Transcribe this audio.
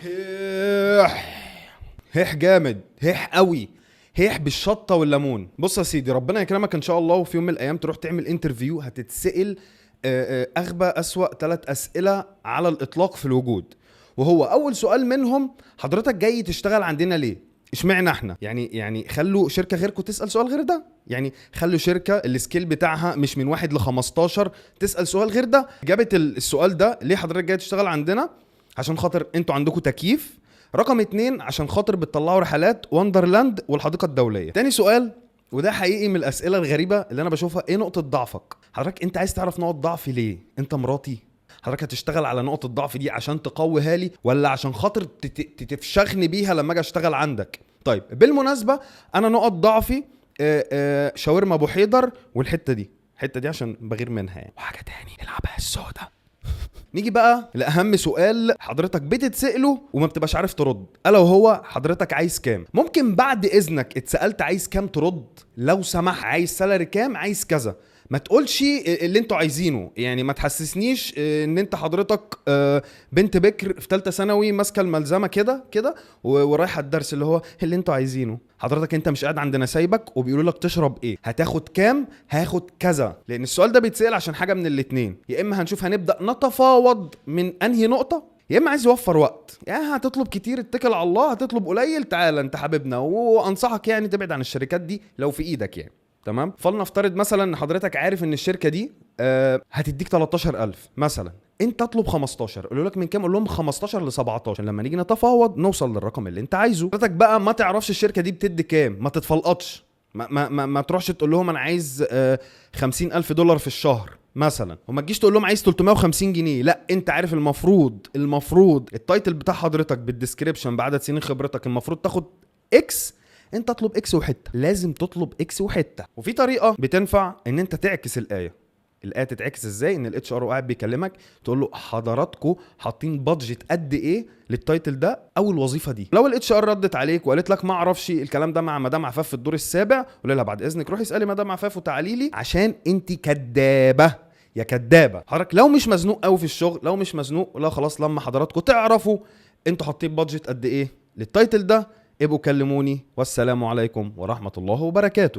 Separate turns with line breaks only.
هيح هيح جامد، هيح قوي، هيح بالشطه والليمون. بص يا سيدي، ربنا يكرمك ان شاء الله وفي يوم من الايام تروح تعمل انترفيو، هتتسأل اغبى اسوأ 3 اسئله على الاطلاق في الوجود. وهو اول سؤال منهم: حضرتك جاي تشتغل عندنا ليه؟ اشمعنى احنا؟ يعني خلوا شركه غيركم تسال سؤال غير ده. يعني خلوا شركه السكيل بتاعها مش من 1 ل 15 تسال سؤال غير ده. جابت السؤال ده: ليه حضرتك جاي تشتغل عندنا؟ عشان خاطر انتوا عندكم تكييف. رقم 2: عشان خاطر بتطلعوا رحلات وندرلاند والحديقه الدوليه. تاني سؤال، وده حقيقي من الاسئله الغريبه اللي انا بشوفها: ايه نقطه ضعفك؟ حضرتك انت عايز تعرف نقط ضعفي ليه؟ انت مراتي؟ حضرتك هتشتغل على نقط الضعف دي عشان تقويها لي، ولا عشان خاطر تفشخني بيها لما اجي اشتغل عندك؟ طيب بالمناسبه، انا نقط ضعفي شاورما ابو حيدر، والحته دي الحته دي عشان بغير منها يعني. وحاجه تاني: العبها السودا. نيجي بقى لأهم سؤال حضرتك بتتسأله وما بتبقاش عارف ترد، ألا وهو: حضرتك عايز كام؟ ممكن بعد إذنك اتسألت عايز كام ترد لو سمح؟ عايز سالري كام؟ عايز كذا. ما تقولش اللي انتوا عايزينه، يعني ما تحسسنيش ان انت حضرتك بنت بكر في ثالثه ثانوي ماسكه الملزمه كده كده ورايحه الدرس اللي هو اللي انتوا عايزينه. حضرتك انت مش قاعد عندنا سايبك وبيقولوا لك تشرب ايه، هتاخد كام، هاخد كذا. لان السؤال ده بيتسأل عشان حاجه من الاتنين: يا اما هنشوف هنبدأ نتفاوض من انهي نقطه، يا اما عايز يوفر وقت. يعني هتطلب كتير اتكل على الله، هتطلب قليل تعالى انت حبيبنا. وانصحك يعني تبعد عن الشركات دي لو في ايدك يعني. تمام. فلنفترض مثلا ان حضرتك عارف ان الشركه دي هتديك 13000 مثلا، انت اطلب 15. قالوا لك من كام؟ قول لهم 15 ل 17 لما نيجي نتفاوض نوصل للرقم اللي انت عايزه. حضرتك بقى ما تعرفش الشركه دي بتدي كام، ما تتفلقطش. ما تروحش تقول لهم انا عايز $50,000 في الشهر مثلا، وما تجيش تقول لهم عايز 350 جنيه. لا، انت عارف المفروض التايتل بتاع حضرتك بالديسكريبشن بعدد سنين خبرتك المفروض تاخد اكس. انت اطلب اكس وحته، لازم تطلب اكس وحته. وفي طريقه بتنفع ان انت تعكس الايه تتعكس ازاي؟ ان الاتش ار قاعد بيكلمك تقول له: حضراتكم حاطين بادجت قد ايه للتايتل ده او الوظيفه دي؟ لو الاتش ار ردت عليك وقالت لك ما اعرفش الكلام ده مع مدام عفاف في الدور السابع، قول لها: بعد اذنك روحي اسالي مدام عفاف وتعالي لي، عشان انت كدابه يا كدابه. حضرتك لو مش مزنوق قوي في الشغل، لو مش مزنوق، لا خلاص، لما حضراتكم تعرفوا انتوا حاطين بادجت قد ايه للتايتل ده ابقوا كلموني. والسلام عليكم ورحمه الله وبركاته.